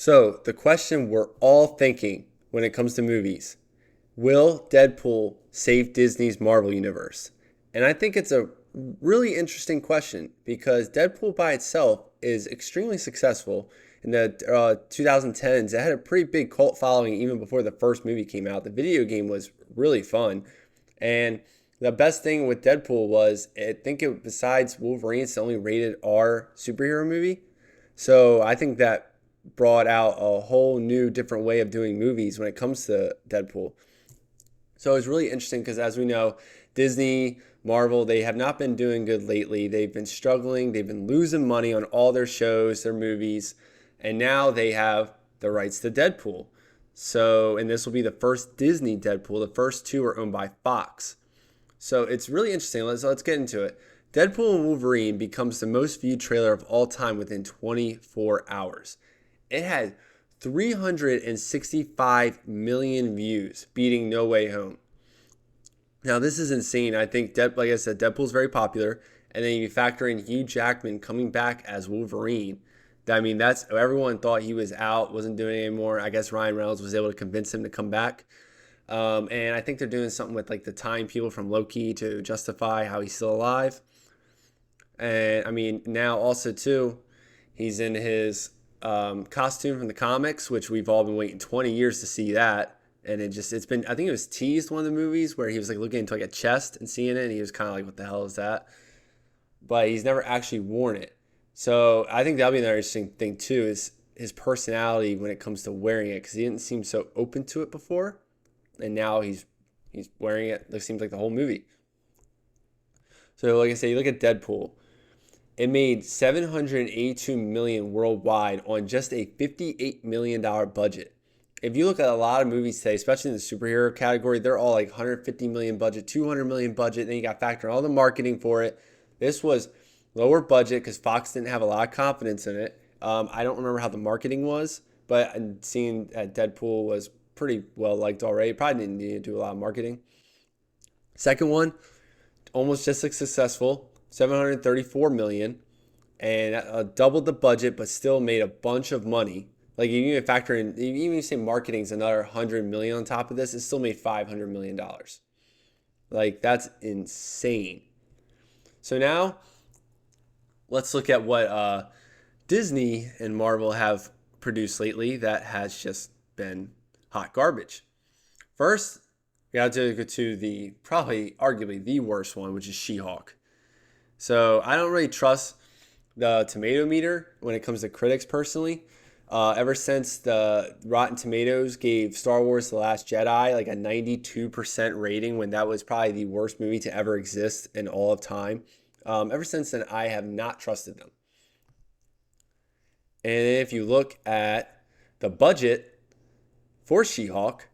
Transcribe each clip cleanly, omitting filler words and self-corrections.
So, the question we're all thinking when it comes to movies, will Deadpool save Disney's Marvel Universe? And I think it's a really interesting question because Deadpool by itself is extremely successful. In the 2010s, it had a pretty big cult following even before the first movie came out. The video game was really fun. And the best thing with Deadpool was, I think it, besides Wolverine, it's the only rated R superhero movie. So I think that brought out a whole new different way of doing movies when it comes to Deadpool. So it's really interesting because, as we know, Disney, Marvel, they have not been doing good lately. They've been struggling. They've been losing money on all their shows, their movies, and now they have the rights to Deadpool. So, and this will be the first Disney Deadpool. The first two are owned by Fox. So it's really interesting. Let's get into it. Deadpool and Wolverine becomes the most viewed trailer of all time within 24 hours. It had 365 million views, beating No Way Home. Now this is insane. I think, like I said, Deadpool's very popular, and then you factor in Hugh Jackman coming back as Wolverine. I mean, that's everyone thought he was out, wasn't doing it anymore. I guess Ryan Reynolds was able to convince him to come back. And I think they're doing something with like the tying people from Loki to justify how he's still alive. And I mean, now also too, he's in his costume from the comics, which we've all been waiting 20 years to see that. And it's been, I think it was teased one of the movies where he was like looking into like a chest and seeing it. And he was kind of like, what the hell is that? But he's never actually worn it. So I think that'll be another interesting thing too, is his personality when it comes to wearing it. Cause he didn't seem so open to it before. And now he's wearing it. It seems like the whole movie. So like I say, you look at Deadpool. It made 782 million worldwide on just a $58 million budget. If you look at a lot of movies today, especially in the superhero category, they're all like 150 million budget, 200 million budget. Then you got to factor in all the marketing for it. This was lower budget because Fox didn't have a lot of confidence in it. I don't remember how the marketing was, but seeing that Deadpool was pretty well liked already. Probably didn't need to do a lot of marketing. Second one, almost just as successful, 734 million, and doubled the budget, but still made a bunch of money. Like you even factor in, even if you say marketing's another 100 million on top of this, it still made $500 million. Like that's insane. So now let's look at what Disney and Marvel have produced lately that has just been hot garbage. First, we got to go to the probably arguably the worst one, which is She-Hulk. So I don't really trust the tomato meter when it comes to critics personally. Ever since the Rotten Tomatoes gave Star Wars The Last Jedi like a 92% rating when that was probably the worst movie to ever exist in all of time. Ever since then, I have not trusted them. And if you look at the budget for She-Hulk,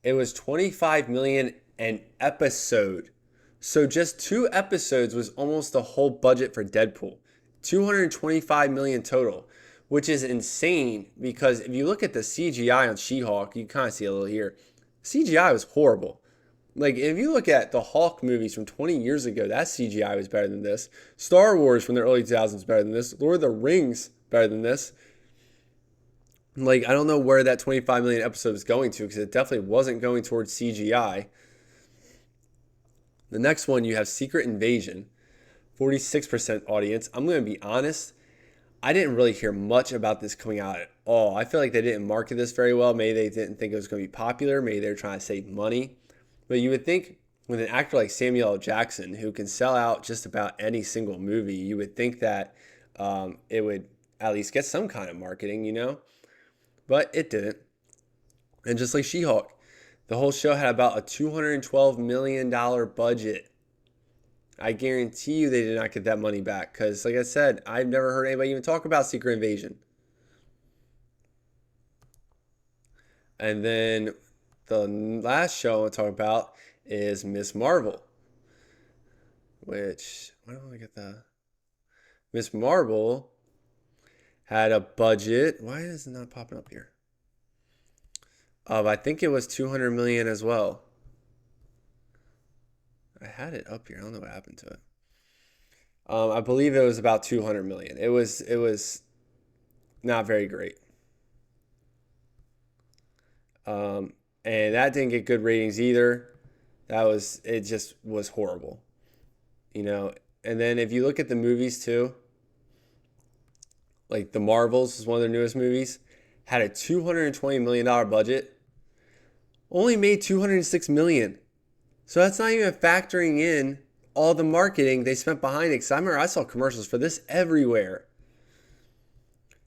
it was 25 million an episode. So just 2 episodes was almost the whole budget for Deadpool. 225 million total, which is insane because if you look at the CGI on She-Hulk, you kind of see a little here. CGI was horrible. Like if you look at the Hulk movies from 20 years ago, that CGI was better than this. Star Wars from the early 2000s was better than this. Lord of the Rings better than this. Like I don't know where that 25 million episode is going to because it definitely wasn't going towards CGI. The next one you have Secret Invasion, 46% audience. I'm going to be honest, I didn't really hear much about this coming out at all. I feel like they didn't market this very well. Maybe they didn't think it was going to be popular. Maybe they're trying to save money. But you would think with an actor like Samuel L. Jackson, who can sell out just about any single movie, you would think that it would at least get some kind of marketing, you know? But it didn't. And just like She-Hulk, the whole show had about a $212 million budget. I guarantee you they did not get that money back because, like I said, I've never heard anybody even talk about Secret Invasion. And then the last show I want to talk about is Miss Marvel, which, why don't I get that? Miss Marvel had a budget. Why is it not popping up here? I think it was 200 million as well. I had it up here. I don't know what happened to it. I believe it was about 200 million. It was not very great. And that didn't get good ratings either. It just was horrible, you know. And then if you look at the movies too, like the Marvels is one of their newest movies, had a $220 million budget, only made 206 million. So that's not even factoring in all the marketing they spent behind it. Because I remember I saw commercials for this everywhere.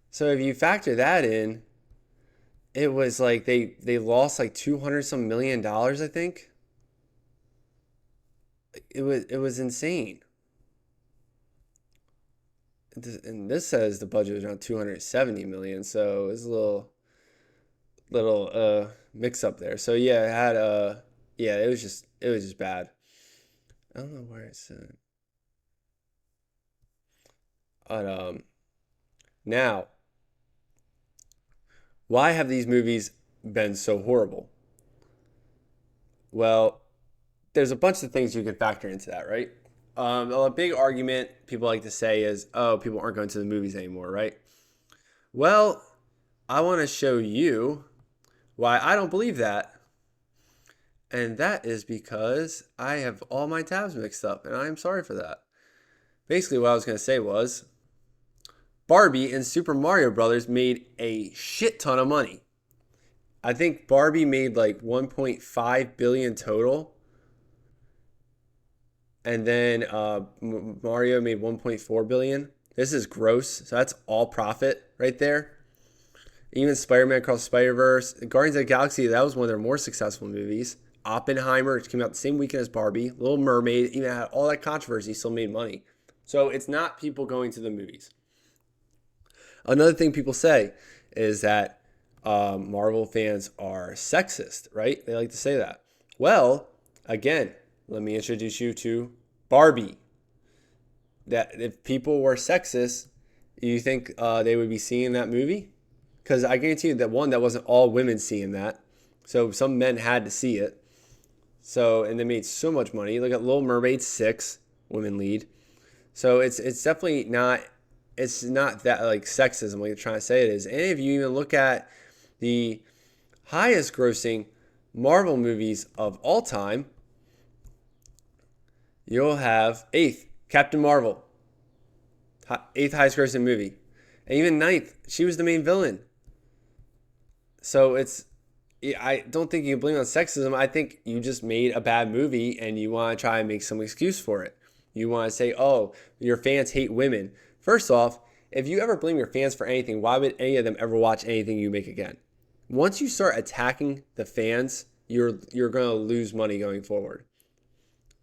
So if you factor that in, it was like they lost like 200 some $1 million, I think. It was insane. And this says the budget was around 270 million, so it's a little mix up there. So yeah, it had yeah, it was just bad. I don't know where it's at. But now, why have these movies been so horrible? Well, there's a bunch of things you can factor into that, right? A big argument people like to say is, oh, people aren't going to the movies anymore, right? Well, I want to show you why I don't believe that. And that is because I have all my tabs mixed up, and I am sorry for that. Basically, what I was going to say was Barbie and Super Mario Brothers made a shit ton of money. I think Barbie made like 1.5 billion total, and then Mario made 1.4 billion. This is gross, so that's all profit right there. Even Spider-Man Across the Spider-Verse, Guardians of the Galaxy, that was one of their more successful movies. Oppenheimer, which came out the same weekend as Barbie. Little Mermaid, even had all that controversy, still made money. So it's not people going to the movies. Another thing people say is that Marvel fans are sexist, right? They like to say that. Well, again, let me introduce you to Barbie. That if people were sexist, you think they would be seeing that movie? Because I guarantee you that one, that wasn't all women seeing that. So some men had to see it. So, and they made so much money. Look at Little Mermaid 6, women lead. So it's definitely not, it's not that like sexism like you're trying to say it is. And if you even look at the highest grossing Marvel movies of all time, you'll have eighth, Captain Marvel, eighth highest grossing movie. And even ninth, she was the main villain. So I don't think you can blame it on sexism. I think you just made a bad movie and you want to try and make some excuse for it. You want to say, oh, your fans hate women. First off, if you ever blame your fans for anything, why would any of them ever watch anything you make again? Once you start attacking the fans, you're going to lose money going forward.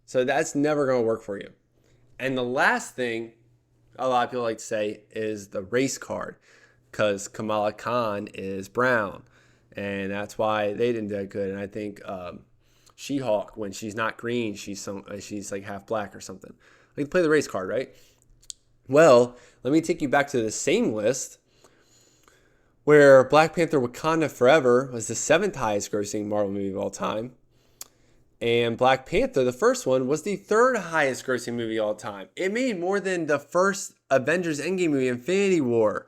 So that's never going to work for you. And the last thing a lot of people like to say is the race card, because Kamala Khan is brown, and that's why they didn't do that good. And I think She-Hulk, when she's not green, she's like half black or something. Like play the race card, right? Well, let me take you back to the same list where Black Panther: Wakanda Forever was the 7th highest grossing Marvel movie of all time. And Black Panther, the first one, was the 3rd highest grossing movie of all time. It made more than the first Avengers Endgame movie, Infinity War.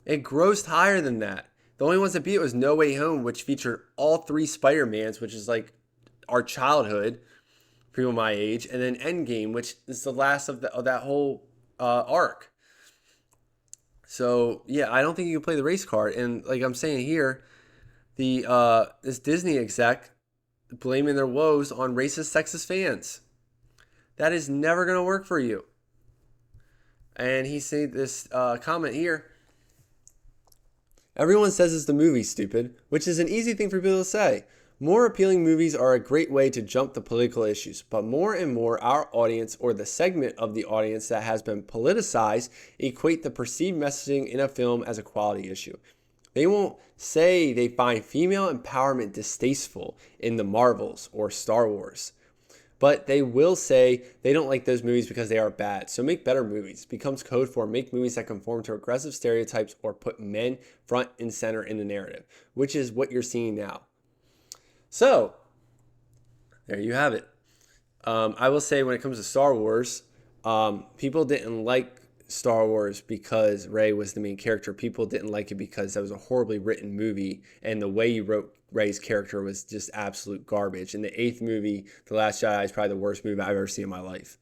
It grossed higher than that. The only ones that beat it was No Way Home, which featured all 3 Spider-Mans, which is like our childhood, people my age, and then Endgame, which is the last of that whole arc. So yeah, I don't think you can play the race card. And like I'm saying here, this Disney exec blaming their woes on racist, sexist fans. That is never going to work for you. And he said this comment here. Everyone says it's the movie, stupid, which is an easy thing for people to say. More appealing movies are a great way to jump the political issues, but more and more our audience or the segment of the audience that has been politicized equate the perceived messaging in a film as a quality issue. They won't say they find female empowerment distasteful in the Marvels or Star Wars, but they will say they don't like those movies because they are bad. So make better movies. Becomes code for make movies that conform to aggressive stereotypes or put men front and center in the narrative, which is what you're seeing now. So there you have it. I will say when it comes to Star Wars, people didn't like Star Wars because Rey was the main character. People didn't like it because that was a horribly written movie, and the way you wrote Rey's character was just absolute garbage. And the eighth movie, The Last Jedi, is probably the worst movie I've ever seen in my life.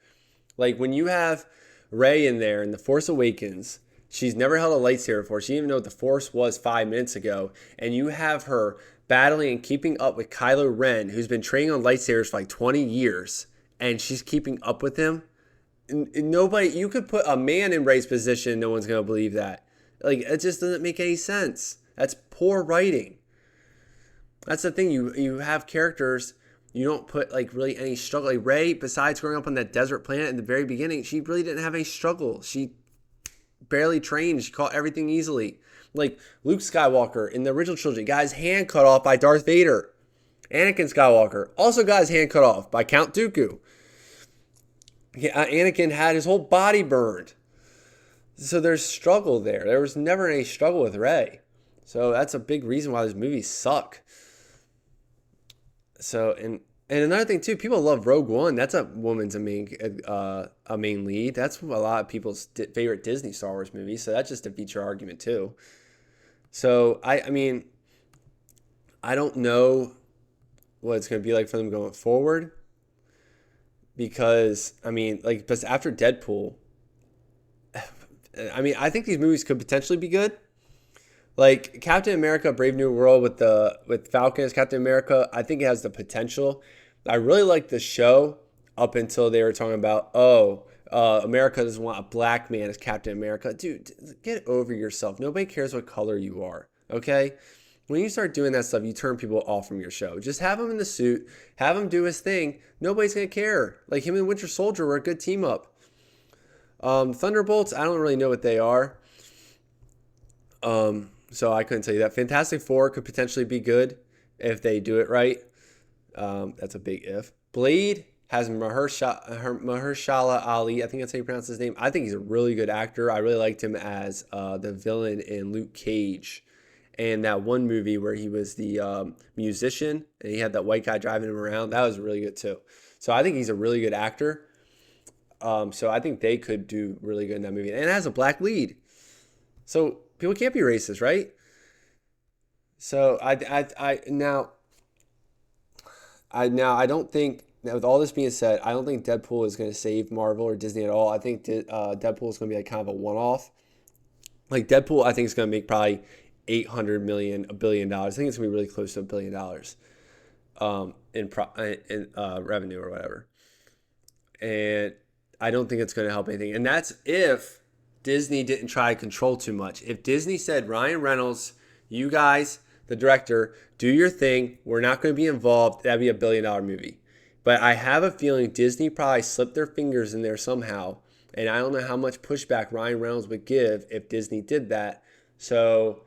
Like when you have Rey in there in The Force Awakens, she's never held a lightsaber before. She didn't even know what the Force was 5 minutes ago, and you have her battling and keeping up with Kylo Ren, who's been training on lightsabers for like 20 years, and she's keeping up with him. Nobody, you could put a man in Rey's position, no one's gonna believe that. Like it just doesn't make any sense. That's poor writing. That's the thing. You have characters. You don't put like really any struggle. Like Rey, besides growing up on that desert planet in the very beginning, she really didn't have any struggle. She barely trained. She caught everything easily. Like Luke Skywalker in the original trilogy got his hand cut off by Darth Vader. Anakin Skywalker also got his hand cut off by Count Dooku. Anakin had his whole body burned. So there's struggle there. There was never any struggle with Rey. So that's a big reason why these movies suck. So and another thing too, people love Rogue One. That's a woman's a main lead. That's a lot of people's favorite Disney Star Wars movie. So that just defeats your argument too. So I mean, I don't know what it's going to be like for them going forward. Because, I mean, like, but after Deadpool, I mean, I think these movies could potentially be good. Like Captain America: Brave New World with Falcon as Captain America, I think it has the potential. I really liked the show up until they were talking about, America doesn't want a black man as Captain America. Dude, get over yourself. Nobody cares what color you are, okay? When you start doing that stuff, you turn people off from your show. Just have him in the suit, have him do his thing. Nobody's going to care. Like him and Winter Soldier were a good team up. Thunderbolts, I don't really know what they are. So I couldn't tell you that. Fantastic Four could potentially be good if they do it right. That's a big if. Blade has Mahershala Ali. I think that's how you pronounce his name. I think he's a really good actor. I really liked him as the villain in Luke Cage. And that one movie where he was the musician and he had that white guy driving him around, that was really good too. So I think he's a really good actor. So I think they could do really good in that movie. And it has a black lead. So people can't be racist, right? So I don't think, with all this being said, I don't think Deadpool is going to save Marvel or Disney at all. I think Deadpool is going to be like kind of a one-off. Like Deadpool, I think is going to make probably $800 million, $1 billion. I think it's gonna be really close to $1 billion in revenue or whatever. And I don't think it's going to help anything. And that's if Disney didn't try to control too much. If Disney said, Ryan Reynolds, you guys, the director, do your thing. We're not going to be involved. That'd be $1 billion movie. But I have a feeling Disney probably slipped their fingers in there somehow. And I don't know how much pushback Ryan Reynolds would give if Disney did that. So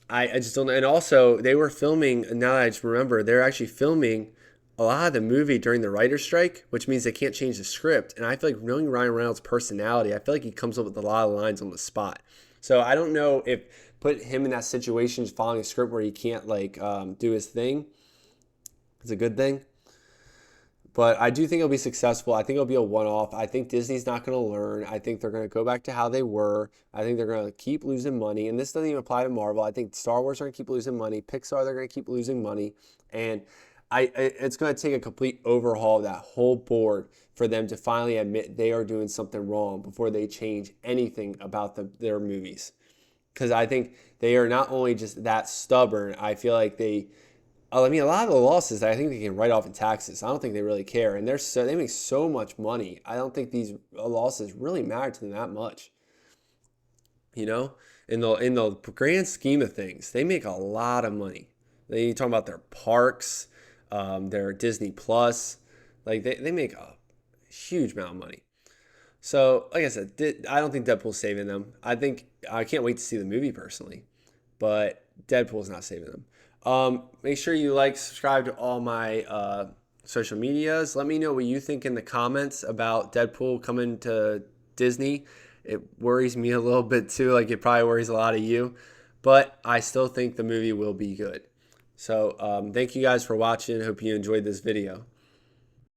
I just don't know. And also, they were filming, now that I just remember, they're actually filming a lot of the movie during the writer's strike, which means they can't change the script. And I feel like knowing Ryan Reynolds' personality, I feel like he comes up with a lot of lines on the spot. So I don't know if put him in that situation, just following a script where he can't do his thing, is a good thing. But I do think it'll be successful. I think it'll be a one-off. I think Disney's not going to learn. I think they're going to go back to how they were. I think they're going to keep losing money. And this doesn't even apply to Marvel. I think Star Wars are going to keep losing money. Pixar, they're going to keep losing money. And it's going to take a complete overhaul of that whole board for them to finally admit they are doing something wrong before they change anything about their movies. Because I think they are not only just that stubborn, I feel like a lot of the losses I think they can write off in taxes. I don't think they really care. And they make so much money. I don't think these losses really matter to them that much. You know, in the grand scheme of things, they make a lot of money. They talk about their parks, their Disney Plus. Like they make a huge amount of money. So, like I said, I don't think Deadpool's saving them. I can't wait to see the movie personally, but Deadpool's not saving them. Make sure you subscribe to all my social medias. Let me know what you think in the comments about Deadpool coming to Disney. It worries me a little bit too, like it probably worries a lot of you, but I still think the movie will be good. So thank you guys for watching. Hope you enjoyed this video.